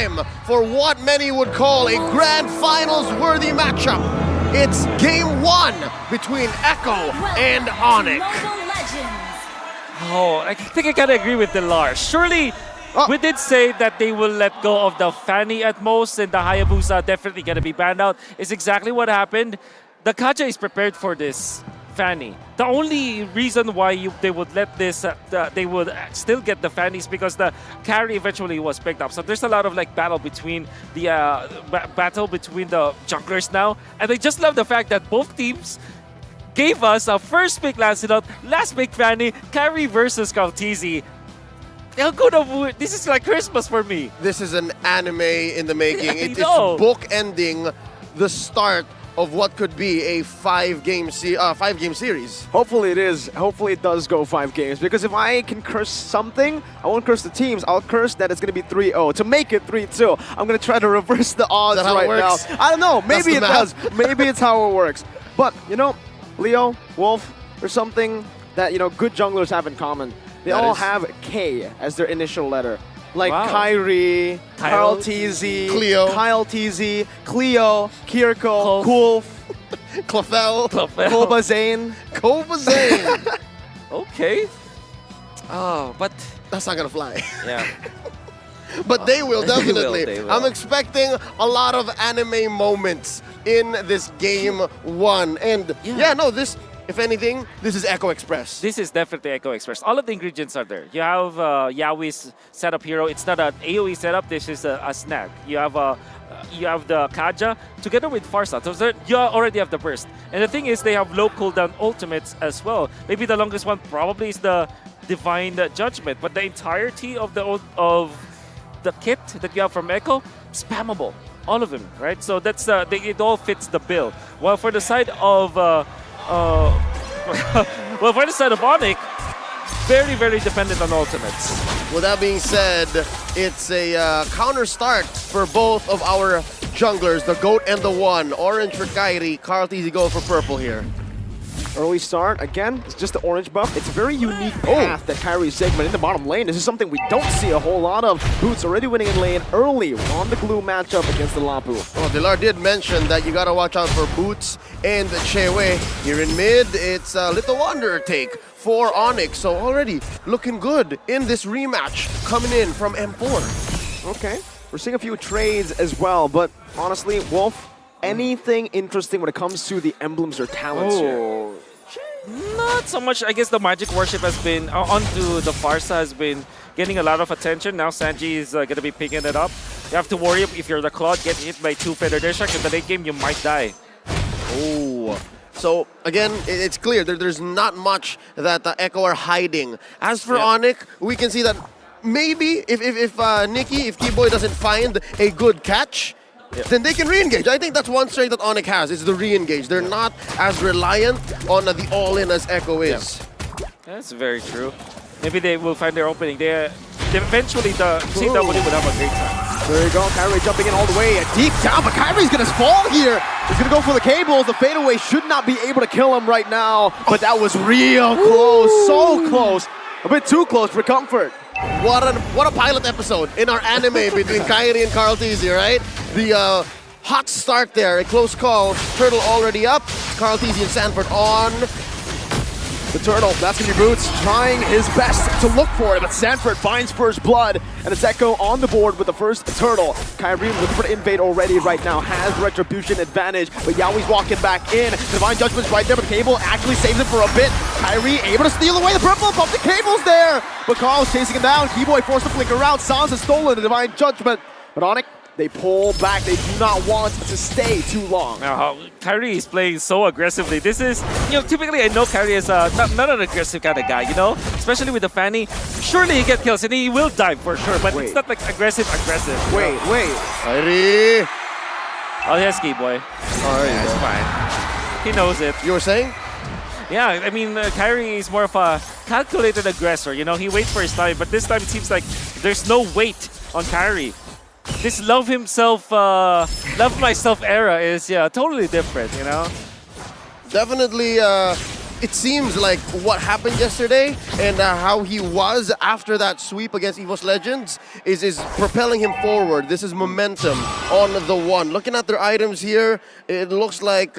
time for what many would call a grand finals-worthy matchup. It's game 1 between Echo and ONIC. Oh, I think I gotta agree with Delar. Surely, we did say that they will let go of the Fanny at most, and the Hayabusa definitely gonna be banned out. It's exactly what happened. The Kaja is prepared for this Fanny. The only reason why they would let this, they would still get the Fannies because the carry eventually was picked up. So there's a lot of like battle between the the junglers now, and I just love the fact that both teams gave us a first pick Lancelot, last pick Fanny, carry versus Kaltizi. How good of this is like Christmas for me. This is an anime in the making. It is know. bookending the start of what could be a five-game series. Hopefully it is. Hopefully it does go 5 games. Because if I can curse something, I won't curse the teams. I'll curse that it's going to be 3-0. To make it 3-2, I'm going to try to reverse the odds right now. I don't know. Maybe it does. Maybe it's how it works. But, you know, Leo, Wolf, there's something that, you know, good junglers have in common. They all have K as their initial letter. Like Kyrie, Carl TZ, Cleo, Kyle TZ, Cleo, Kirko, Kulf, Clefel, Koba Zane. Okay. Oh, but that's not gonna fly. Yeah. But they will definitely. They will. I'm expecting a lot of anime moments in this game 1. And yeah, no, this, if anything, this is Echo Express. This is definitely Echo Express. All of the ingredients are there. You have Yawi's setup hero. It's not an AoE setup. This is a snag. You have the Kaja together with Farsa. So you already have the burst. And the thing is, they have low cooldown ultimates as well. Maybe the longest one probably is the Divine Judgment. But the entirety of the kit that you have from Echo, spammable. All of them, right? So that's it all fits the bill. While for the side of well, for the side of ONIC, very, very dependent on ultimates. With that being said, it's a counter start for both of our junglers, the GOAT and the One. Orange for Kyrie, Carl TZ go for purple here. Early start, again, it's just the orange buff. It's a very unique path that Kyrie's segment in the bottom lane. This is something we don't see a whole lot of. Boots already winning in lane early on the glue matchup against the Lapu. Well, Delar did mention that you gotta watch out for Boots and Chewe. Here in mid, it's a Little Wanderer take for ONIC. So already looking good in this rematch coming in from M4. Okay, we're seeing a few trades as well, but honestly, Wolf, anything interesting when it comes to the emblems or talents here? Not so much. I guess the Magic Worship has been, onto the Farsa has been getting a lot of attention. Now Sanji is going to be picking it up. You have to worry if you're the Claude, get hit by 2 Feather Distract. In the late game, you might die. Oh. So again, it's clear there's not much that Echo are hiding. As for ONIC, we can see that maybe if Nikki, if Keyboy doesn't find a good catch, then they can re-engage. I think that's one strength that ONIC has, is the re-engage. They're not as reliant on the all-in as Echo is. Yeah. That's very true. Maybe they will find their opening. Eventually, the CW would have a great time. There you go, Kyrie jumping in all the way, deep down, but Kyrie's gonna fall here. He's gonna go for the cables. The fadeaway should not be able to kill him right now, but that was real close, so close. A bit too close for comfort. What a pilot episode in our anime between Kyrie and Carl TZ, right? The hot start there, a close call. Turtle already up. Carl TZ and Sanford on. The Turtle, that's gonna be Boots, trying his best to look for it, but Sanford finds first blood, and it's Echo on the board with the first Turtle. Kyrie looking for the invade already right now, has the Retribution advantage, but Yaoi's walking back in. Divine Judgment's right there, but Cable actually saves it for a bit. Kyrie able to steal away the purple, bump the Cable's there, but Carl's chasing him down. Keyboy forced to flicker around, Sans has stolen the Divine Judgment, but ONIC, they pull back. They do not want to stay too long. Now, Kyrie is playing so aggressively. This is, typically I know Kyrie is not an aggressive kind of guy, especially with the Fanny. Surely he get kills and he will die for sure, but it's not like aggressive. Wait. Kyrie. Oh, yes, Keyboy. It's fine. He knows it. You were saying? Yeah, I mean, Kyrie is more of a calculated aggressor. He waits for his time, but this time it seems like there's no wait on Kyrie. This love myself era is totally different, Definitely it seems like what happened yesterday and how he was after that sweep against EVOS Legends is propelling him forward. This is momentum on the one. Looking at their items here, it looks like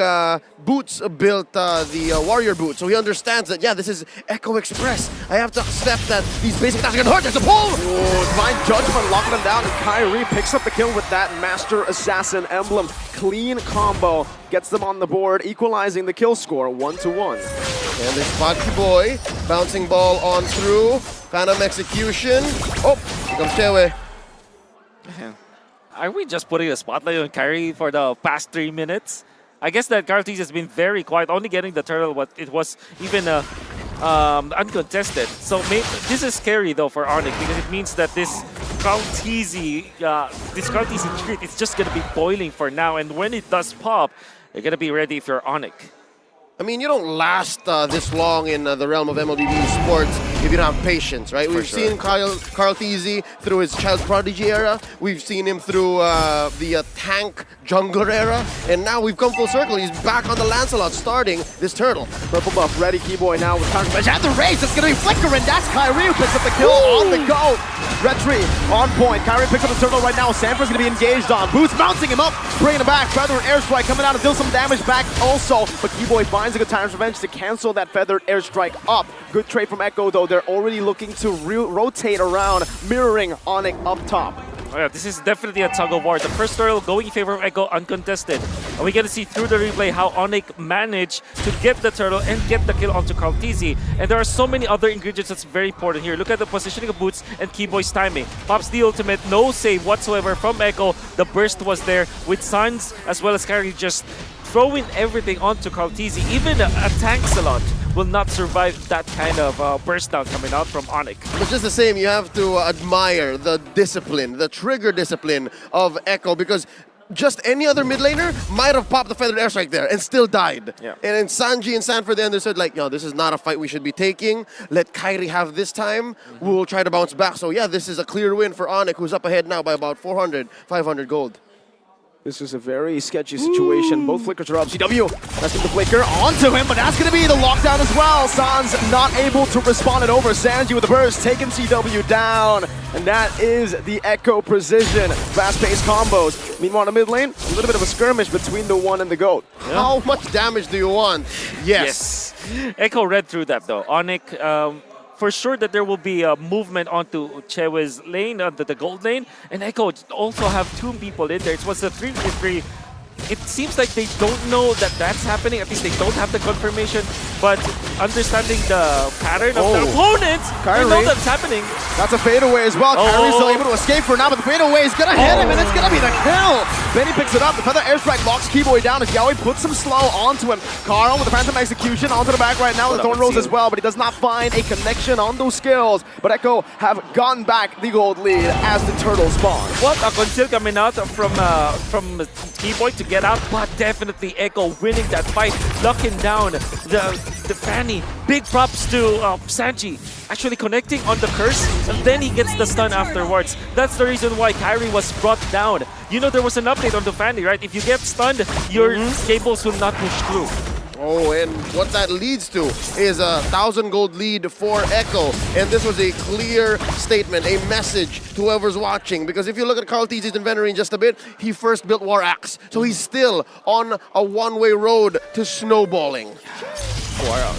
Boots built the Warrior Boot. So he understands that, yeah, this is Echo Express. I have to accept that these basic attacks are going to hurt. There's a pull! Oh, Divine Judgment locking him down, and Kyrie picks up the kill with that Master Assassin emblem. Clean combo gets them on the board, equalizing the kill score 1-1. And this Spotty Boy, bouncing ball on through, Phantom execution. Oh, here comes Chewe. Are we just putting a spotlight on Kyrie for the past 3 minutes? I guess that Cartis has been very quiet, only getting the turtle, but it was even uncontested. So this is scary though for ONIC because it means that this Cartesi treat is just going to be boiling for now, and when it does pop, you're going to be ready if you're ONIC. I mean, you don't last this long in the realm of MLBB sports if you don't have patience, right? We've seen Carl Thezy through his child prodigy era. We've seen him through the tank jungler era. And now we've come full circle. He's back on the Lancelot starting this turtle. Purple buff ready, Keyboy now with counter smash. At the race, it's going to be flickering. That's Kyrie who picks up the kill on the go. Retri on point. Kyrie picks up the turtle right now. Sanford's going to be engaged on. Boots bouncing him up, bringing him back. Feather airstrike coming out and deal some damage back also. But Keyboy finds a good time's revenge to cancel that feathered airstrike up. Good trade from Echo though. They're already looking to rotate around, mirroring ONIC up top. Oh yeah, this is definitely a tug of war. The first turtle going in favor of Echo uncontested. And we get to see through the replay how ONIC managed to get the turtle and get the kill onto Cartesi. And there are so many other ingredients that's very important here. Look at the positioning of Boots and Keyboy's timing. Pops the ultimate, no save whatsoever from Echo. The burst was there with Suns as well as Kyrie just throwing everything onto Cartesi. Even a Tanksalot will not survive that kind of burst down coming out from ONIC. But just the same, you have to admire the discipline, the trigger discipline of Echo, because just any other mid laner might have popped the feathered airstrike there and still died. Yeah. And then Sanji and Sanford, they understood, like, yo, this is not a fight we should be taking. Let Kyrie have this time. We'll try to bounce back. So yeah, this is a clear win for ONIC, who's up ahead now by about 400, 500 gold. This is a very sketchy situation. Both flickers are up. CW, that's the flicker onto him, but that's going to be the lockdown as well. Sans not able to respond it over. Sanji with the burst, taking CW down. And that is the Echo precision. Fast-paced combos. Meanwhile, in the mid lane, a little bit of a skirmish between the one and the goat. Yeah. How much damage do you want? Yes. Echo read through that though. ONIC, for sure that there will be a movement onto Chewe's lane, onto the gold lane, and Echo also have 2 people in there. It was a 3v3. It seems like they don't know that that's happening. At least they don't have the confirmation. But understanding the pattern of their opponents, they know that's happening. That's a fadeaway as well. Kyrie's still able to escape for now, but the fadeaway is going to hit him, and it's going to be the kill. Benny picks it up. The feather airstrike locks Keyboy down as Yaoi puts some slow onto him. Carl with the phantom execution onto the back right now with the Thorn Rose as well, but he does not find a connection on those skills. But Echo have gotten back the gold lead as the turtle spawn. What a conceal coming out from Keyboy to get out, but definitely Echo winning that fight, locking down the Fanny. Big props to Sanji actually connecting on the curse, and then he gets the stun afterwards. That's the reason why Kyrie was brought down. You know, there was an update on the Fanny, right? If you get stunned, your cables will not push through. Oh, and what that leads to is a 1,000 gold lead for Echo. And this was a clear statement, a message to whoever's watching. Because if you look at Carl Thezy's inventory in just a bit, he first built War Axe. So he's still on a one-way road to snowballing. Wow,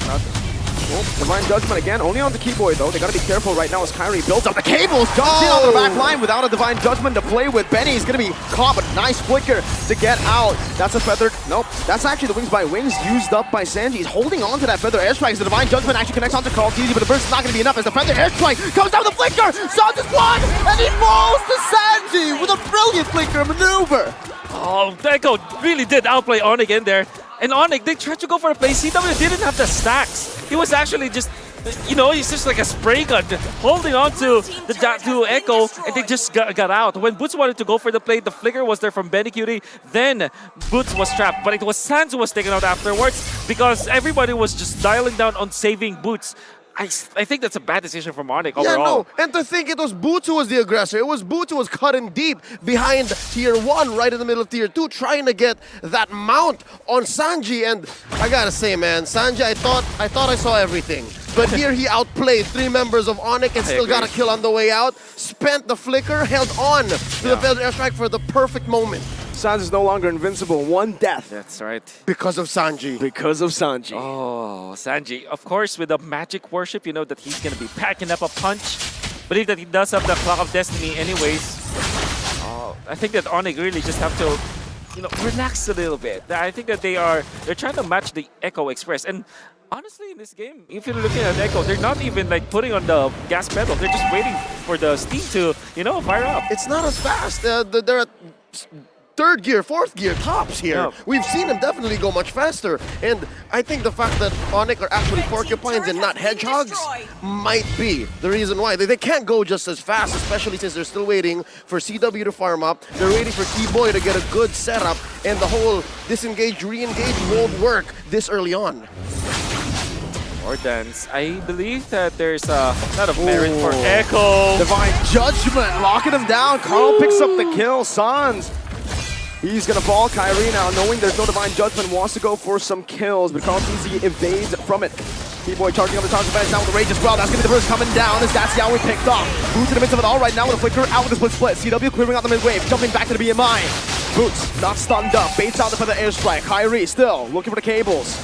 Divine Judgment again, only on the Keyboy though. They gotta be careful right now as Kyrie builds up the cables, jumps in on the back line without a Divine Judgment to play with. Benny's gonna be caught, but nice flicker to get out. That's a feathered, nope. That's actually the Wings by Wings used up by Sanji. He's holding on to that feather airstrike as the Divine Judgment actually connects onto Carl Thezy, but the burst is not gonna be enough as the feather airstrike comes down with the flicker. Sans is one, and he falls to Sanji with a brilliant flicker maneuver. Oh, Echo really did outplay ONIC in there. And ONIC, they tried to go for a play. CW didn't have the stacks. He was actually just, you know, he's just like a spray gun holding on to Echo, and they just got out. When Boots wanted to go for the play, the flicker was there from Benny Cutie. Then Boots was trapped, but it was Sans who was taken out afterwards because everybody was just dialing down on saving Boots. I think that's a bad decision from ONIC Yeah, overall. no. And to think it was Boots who was the aggressor. It was Boots who was cutting deep behind Tier 1, right in the middle of Tier 2, trying to get that mount on Sanji. And I gotta say, man, Sanji, I thought I saw everything. But here he outplayed 3 members of ONIC and still got a kill on the way out. Spent the flicker, held on to the failed airstrike for the perfect moment. Sanji is no longer invincible. 1 death. That's right. Because of Sanji. Because of Sanji. Oh, Sanji. Of course, with the magic worship, you know that he's going to be packing up a punch. Believe that he does have the Clock of Destiny anyways. I think that ONIC really just have to, you know, relax a little bit. I think that they're trying to match the Echo Express. And honestly, in this game, if you're looking at Echo, they're not even like putting on the gas pedal. They're just waiting for the steam to, you know, fire up. It's not as fast. They're at 3rd gear, 4th gear tops here. Yeah. We've seen them definitely go much faster. And I think the fact that ONIC are actually porcupines and not hedgehogs might be the reason why. They can't go just as fast, especially since they're still waiting for CW to farm up. They're waiting for T-Boy to get a good setup, and the whole disengage, re-engage won't work this early on. Or dance. I believe that there's a lot of merit for Echo. Divine Judgment locking him down. Carl picks up the kill. Sans. He's gonna fall. Kyrie now, knowing there's no Divine Judgment, wants to go for some kills, but Carl TZ evades from it. T-Boy charging on the target advantage now with the rage as well. That's gonna be the first coming down as that's Yaoi picked off. Boots in the midst of it all right now with a flicker out with the split. CW clearing out the mid wave, jumping back to the BMI. Boots not stunned up, baits out for the airstrike. Kyrie still looking for the cables.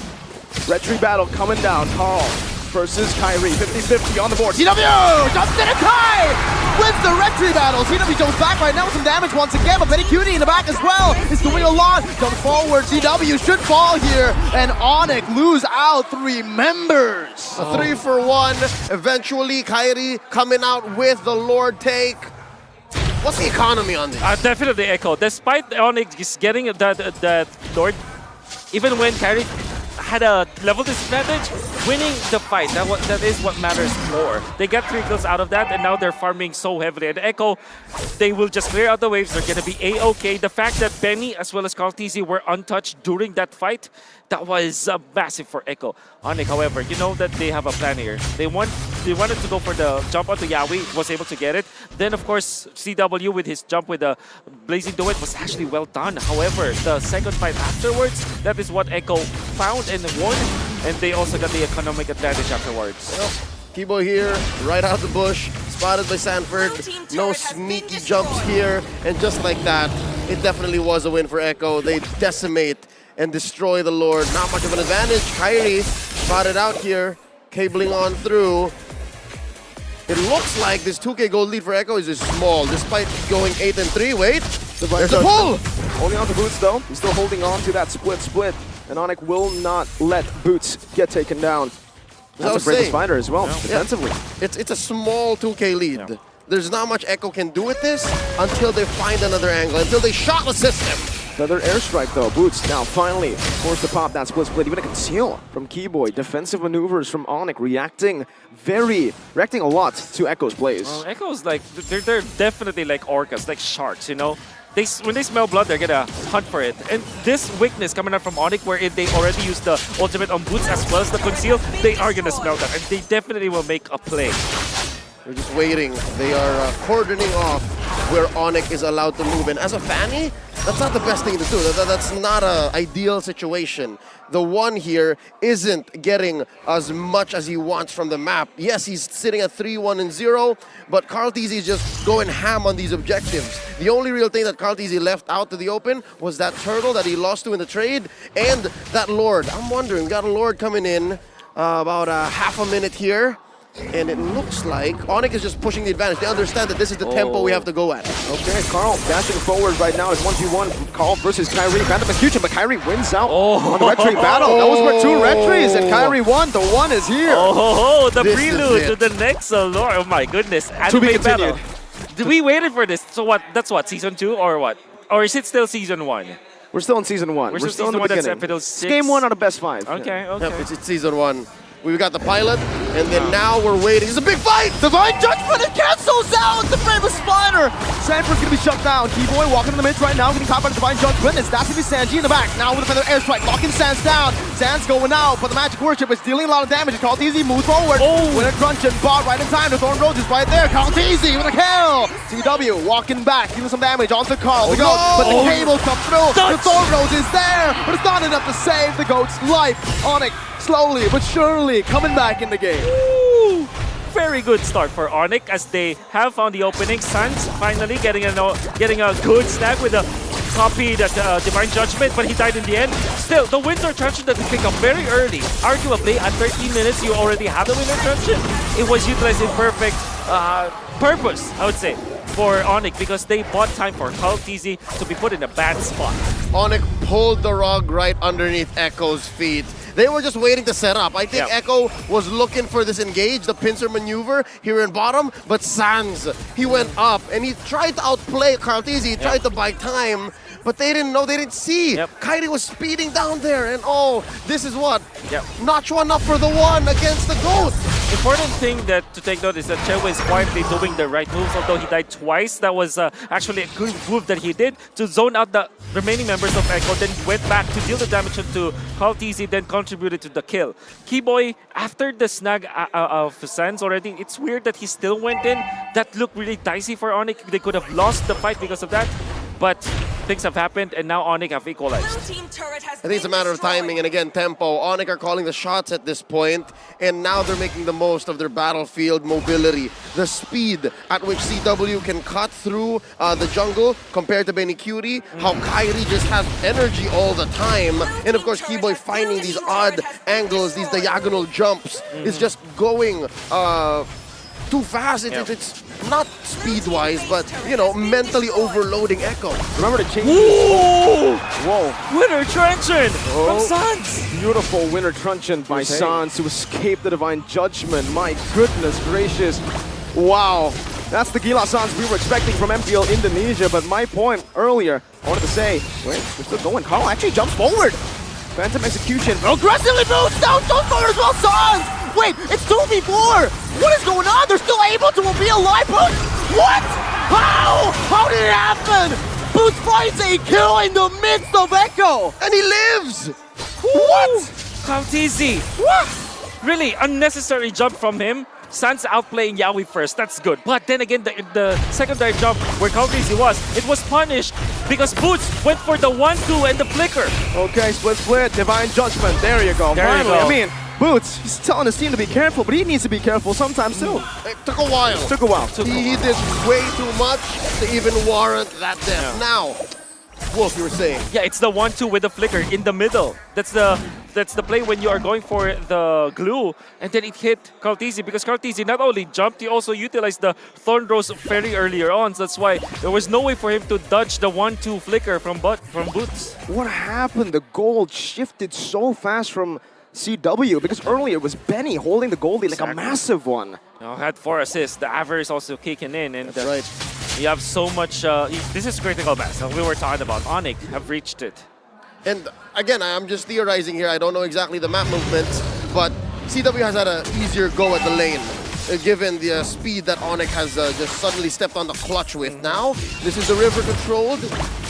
Red Tree battle coming down. Carl versus Kyrie. 50-50 on the board. CW jumps in and Kai wins the Red Tree battle. CW jumps back right now with some damage once again, but Betty Cutie in the back as well is doing a lot. Jump forward. CW should fall here, and ONIC lose out 3 members. A 3-for-1. Eventually, Kyrie coming out with the Lord take. What's the economy on this? Definitely Echo. Despite ONIC getting that Lord, even when Kyrie had a level disadvantage, winning the fight, that is what matters more. They get 3 kills out of that, and now they're farming so heavily. And Echo, they will just clear out the waves. They're going to be A-okay. The fact that Benny as well as Carl TZ were untouched during that fight, that was massive for Echo. ONIC, however, you know that they have a plan here. They wanted to go for the jump onto Yaoi, was able to get it. Then, of course, CW with his jump with the Blazing Duet was actually well done. However, the second fight afterwards, that is what Echo found and won. And they also got the economic advantage afterwards. Well, T-Boy here, right out the bush, spotted by Sanford. No sneaky jumps here. And just like that, it definitely was a win for Echo. They decimate and destroy the Lord. Not much of an advantage. Kyrie spotted out here, cabling on through. It looks like this 2K gold lead for Echo is small, despite going 8-3. Wait, there's a pull! Only on to Boots though. He's still holding on to that split. And ONIC will not let Boots get taken down. That's a great fighter as well, defensively. It's a small 2K lead. Yeah. There's not much Echo can do with this until they find another angle, until they shot the system. Another airstrike though. Boots now finally forced to pop that split. Even a conceal from Keyboy. Defensive maneuvers from ONIC, reacting a lot to Echo's plays. Echo's like, they're definitely like orcas, like sharks, you know? When they smell blood, they're gonna hunt for it. And this weakness coming out from ONIC, wherein they already used the ultimate on Boots as well as the conceal, they are gonna smell that, and they definitely will make a play. They're just waiting. They are cordoning off where ONIC is allowed to move. And as a Fanny, that's not the best thing to do. That's not an ideal situation. The one here isn't getting as much as he wants from the map. Yes, he's sitting at 3-1-0, but Carl TZ is just going ham on these objectives. The only real thing that Carl TZ left out to the open was that turtle that he lost to in the trade and that Lord. I'm wondering, we got a Lord coming in about half a minute here. And it looks like ONIC is just pushing the advantage. They understand that this is the tempo we have to go at. Okay, Carl dashing forward right now is 1v1. Carl versus Kyrie. Random execution, but Kyrie wins out on the Red Tree battle. That was for 2 Red Trees, and Kyrie won. The 1 is here. The This prelude to the next Lord. Oh my goodness. To be Anime battle. continued. We waited for this. So what? That's what, season 2 or what? Or is it still season 1? We're still in season 1. We're still in the season 1, that's beginning. episode It's 6. game 1 out of best 5. Okay, okay. Yep, it's season 1. We've got the pilot, and then now we're waiting. It's a big fight! Divine Judgment and cancels out the famous spider. Sanford's gonna be shut down. Keyboy walking in the mid right now, getting caught by the Divine Judgment. It's that's gonna be Sanji in the back. Now with another airstrike, locking Sans down. Sands going out, but the Magic Worship is dealing a lot of damage. Kaltizi moves forward. Oh. Winner Crunch and bot right in time. The Thorn Rose is right there. Kaltizi with a kill. CW walking back, dealing some damage onto Carl. The goat, but the cable comes through. The Thorn Rose is there, but it's not enough to save the goat's life. ONIC slowly but surely coming back in the game. Ooh, very good start for ONIC as they have found the opening. Sans finally getting a good snag with a copy that Divine Judgment, but he died in the end. Still, the Winter Truncheon that he picked up very early. Arguably, at 13 minutes, you already have the Winter Truncheon. It was utilized in perfect purpose, I would say, for ONIC because they bought time for Kaltizi to be put in a bad spot. ONIC pulled the rug right underneath Echo's feet. They were just waiting to set up. I think Echo was looking for this engage, the pincer maneuver here in bottom, but Sans, he went up and he tried to outplay Kaltizi, he tried to buy time, but they didn't know, they didn't see. Kairi was speeding down there and oh, this is what? Notch one up for the one against the GOAT. Important thing that to take note is that Chewa is quietly doing the right moves, although he died twice. That was actually a good move that he did to zone out the remaining members of Echo, then went back to deal the damage to Kaltizi, then contributed to the kill. Keyboy, after the snag of Sans already, it's weird that he still went in. That looked really dicey for ONIC. They could have lost the fight because of that, but things have happened and now ONIC have equalized. I think it's a matter of timing and again tempo. ONIC are calling the shots at this point and now they're making the most of their battlefield mobility. The speed at which CW can cut through the jungle compared to Benny Cutie, how Kairi just has energy all the time, and of course Keyboy finding these odd angles, these diagonal jumps, is just going too fast. It's not speed-wise, but, you know, mentally overloading Echo. Remember to change. Whoa! Winter Truncheon from Sans. Beautiful Winter Truncheon by Sans to escape the Divine Judgment. My goodness gracious. Wow. That's the Gila Sans we were expecting from MPL Indonesia, but my point earlier, I wanted to say, wait, we're still going. Carl actually jumps forward. Phantom Execution. Aggressively boosts down, jump forward as well, Sans! Wait, it's 2v4! What is going on? They're still able to be alive, Boots! What? How? How did it happen? Boots finds a kill in the midst of Echo! And he lives! What? Kaltizi. What? Really unnecessary jump from him. Sans outplaying Yaoi first, that's good. But then again, the secondary jump where Kaltizi was, it was punished because Boots went for the 1-2 and the flicker. Okay, split, Divine Judgment, there you go. There you go. I mean, Boots, he's telling his team to be careful, but he needs to be careful sometimes too. It took a while. Took a while. He did way too much to even warrant that death. Now, Wolf, you were saying. Yeah, it's the 1-2 with the flicker in the middle. That's the play when you are going for the glue, and then it hit Kaltizi because Kaltizi not only jumped, he also utilized the Thorn Rose very earlier on. So that's why there was no way for him to dodge the 1-2 flicker from Boots. What happened? The gold shifted so fast from CW because earlier it was Benny holding the gold lead like a massive one. Now had 4 assists. The average also kicking in, and That's right. you have so much. This is critical mass. We were talking about ONIC have reached it. And again, I'm just theorizing here. I don't know exactly the map movements, but CW has had an easier go at the lane, given the speed that ONIC has just suddenly stepped on the clutch with. Now, this is the river controlled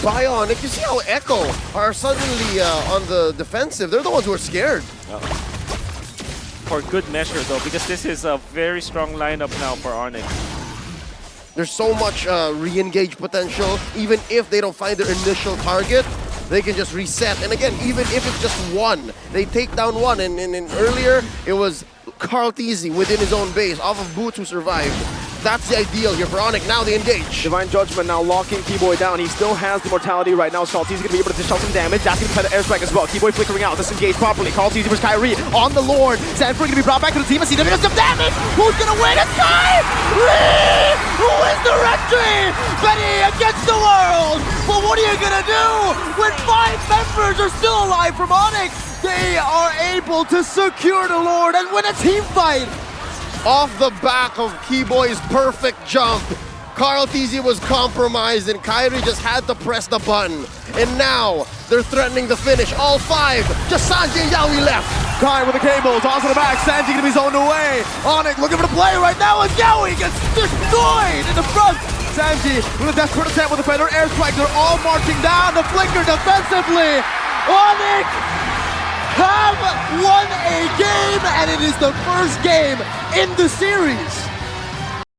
by ONIC. You see how Echo are suddenly on the defensive. They're the ones who are scared. For good measure, though, because this is a very strong lineup now for ONIC. There's so much re-engage potential. Even if they don't find their initial target, they can just reset. And again, even if it's just one, they take down one. And earlier, it was Kaltizi within his own base, off of Boots who survived. That's the ideal here for ONIC. Now they engage. Divine Judgment now locking Keyboy down. He still has the mortality right now. Kaltizi going to be able to dish out some damage. That's going to try the airstrike as well. Keyboy flickering out. Disengage properly. Kaltizi versus Kairi on the Lord. Sanford going to be brought back to the team. CW does some damage. Who's going to win? It's Kairi! Who is the retry? Benny against the world. But what are you going to do when 5 members are still alive from ONIC? They are able to secure the Lord and win a team fight. Off the back of Keyboy's perfect jump, Kaltizi was compromised and Kairi just had to press the button. And now, they're threatening the finish. All 5, just Sanji and Yaoi left. Kai with the cables, onto the back, Sanji gonna be zoned away. ONIC looking for the play right now as Yaoi gets destroyed in the front. Sanji with a desperate attempt with the Feather Airstrike. They're all marching down the flicker defensively. ONIC have won a game, and it is the first game in the series.